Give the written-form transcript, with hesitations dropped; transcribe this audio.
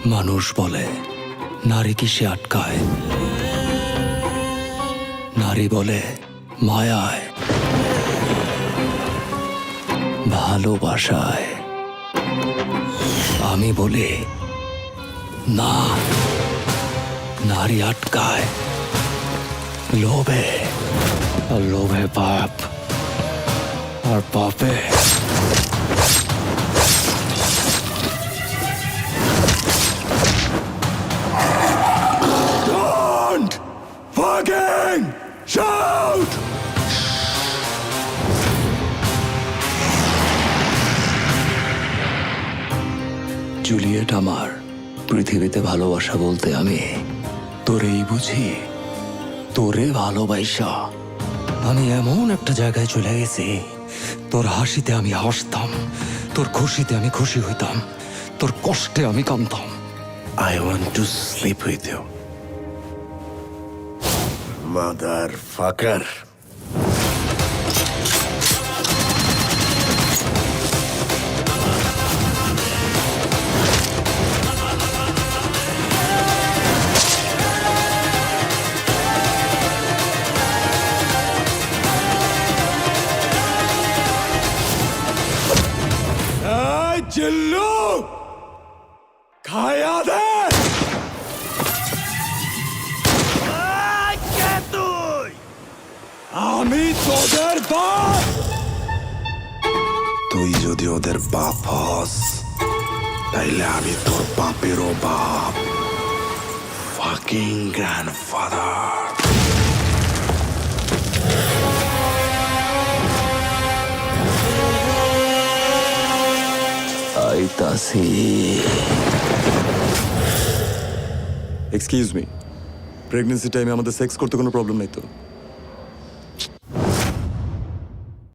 মানুষ বলে নারী কিসে আটকায়, নারী বলে মায়ায়, ভালোবাসায়। আমি বলি না, নারী আটকায় লোভে, আর লোভে পাপ, আর পাপে Don't fucking shout! জুলিয়েট আমার, পৃথিবীতে ভালোবাসা বলতে আমি তোরেই বুঝি। তোরে ভালোবাসা আমি এমন একটা জায়গায় চলে গেছি, তোর হাসিতে আমি হাসতাম, তোর খুশিতে আমি খুশি হইতাম, তোর কষ্টে আমি কাঁদতাম। I want to sleep with you. Motherfucker. চিল্লু খায়া দে। আমি তোদের বাপ। তুই যদি ওদের বাপ হস, তাইলে আমি তোর বাপেরও বাপ। Fucking grandfather. আইতাছি। এক্সকিউজ মি, প্রেগনেন্সি টাইমে আমাদের সেক্স করতে কোনো প্রবলেম নাই তো?